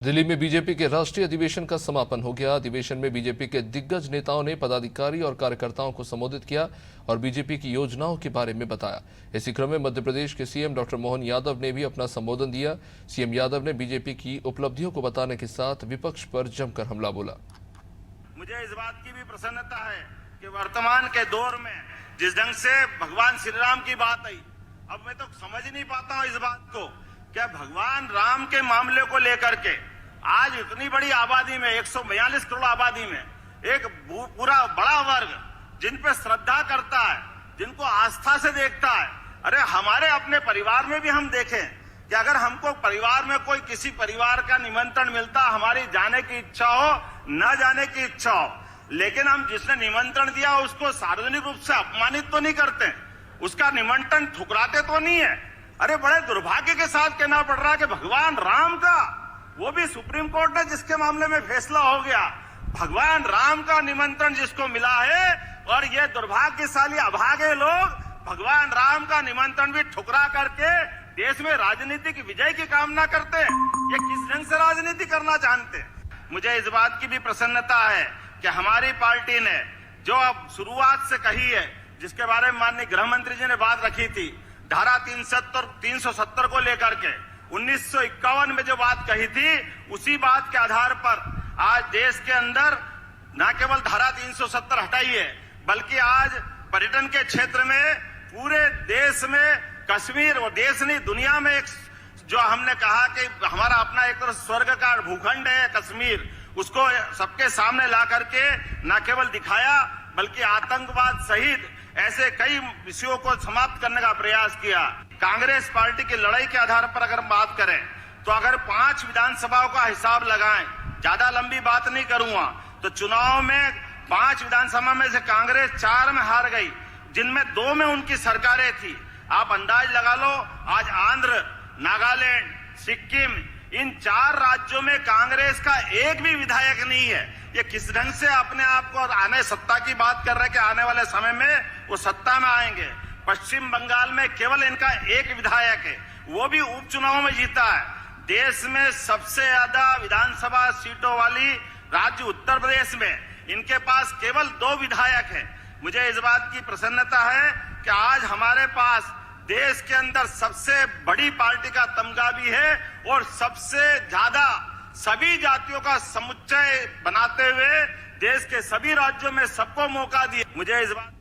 दिल्ली में बीजेपी के राष्ट्रीय अधिवेशन का समापन हो गया। अधिवेशन में बीजेपी के दिग्गज नेताओं ने पदाधिकारी और कार्यकर्ताओं को संबोधित किया और बीजेपी की योजनाओं के बारे में बताया। इसी क्रम में मध्य प्रदेश के सीएम डॉक्टर मोहन यादव ने भी अपना संबोधन दिया। सीएम यादव ने बीजेपी की उपलब्धियों को बताने के साथ विपक्ष पर जमकर हमला बोला। मुझे इस बात की भी प्रसन्नता है कि वर्तमान के दौर में जिस ढंग से भगवान श्री राम की बात आई, अब मैं तो समझ नहीं पाता हूँ इस बात को, क्या भगवान राम के मामले को लेकर के आज इतनी बड़ी आबादी में 142 करोड़ आबादी में एक पूरा बड़ा वर्ग जिन पे श्रद्धा करता है, जिनको आस्था से देखता है। अरे हमारे अपने परिवार में भी हम देखें कि अगर हमको परिवार में कोई किसी परिवार का निमंत्रण मिलता, हमारी जाने की इच्छा हो, न जाने की इच्छा हो, लेकिन हम जिसने निमंत्रण दिया उसको सार्वजनिक रूप से अपमानित तो नहीं करते, उसका निमंत्रण ठुकराते तो नहीं है। अरे बड़े दुर्भाग्य के साथ कहना पड़ रहा है कि भगवान राम का, वो भी सुप्रीम कोर्ट ने जिसके मामले में फैसला हो गया, भगवान राम का निमंत्रण जिसको मिला है, और ये दुर्भाग्यशाली अभागे लोग भगवान राम का निमंत्रण भी ठुकरा करके देश में राजनीतिक विजय की कामना करते हैं। ये किस ढंग से राजनीति करना जानते हैं। मुझे इस बात की भी प्रसन्नता है कि हमारी पार्टी ने जो अब शुरुआत से कही है, जिसके बारे में माननीय गृह मंत्री जी ने बात रखी थी, धारा 370 को लेकर के 1951 में जो बात कही थी, उसी बात के आधार पर आज देश के अंदर न केवल धारा 370 हटाई है, बल्कि आज पर्यटन के क्षेत्र में पूरे देश में कश्मीर, और देश नहीं दुनिया में एक जो हमने कहा कि हमारा अपना एक तरह स्वर्ग का भूखंड है कश्मीर, उसको सबके सामने ला करके न केवल दिखाया बल्कि आतंकवाद सहित ऐसे कई विषयों को समाप्त करने का प्रयास किया। कांग्रेस पार्टी की लड़ाई के आधार पर अगर बात करें तो अगर 5 विधानसभाओं का हिसाब लगाएं, ज्यादा लंबी बात नहीं करूंगा, तो चुनाव में 5 विधानसभा में से कांग्रेस 4 में हार गई, जिनमें 2 में उनकी सरकारें थी। आप अंदाज लगा लो, आज आंध्र, नागालैंड, सिक्किम, इन 4 राज्यों में कांग्रेस का एक भी विधायक नहीं है। ये किस ढंग से अपने आप को आने सत्ता की बात कर रहे हैं कि आने वाले समय में वो सत्ता में आएंगे। पश्चिम बंगाल में केवल इनका एक विधायक है, वो भी उपचुनाव में जीता है। देश में सबसे ज्यादा विधानसभा सीटों वाली राज्य उत्तर प्रदेश में इनके पास केवल 2 विधायक हैं। मुझे इस बात की प्रसन्नता है कि आज हमारे पास देश के अंदर सबसे बड़ी पार्टी का तमगा भी है और सबसे ज्यादा सभी जातियों का समुच्चय बनाते हुए देश के सभी राज्यों में सबको मौका दिया। मुझे इस बात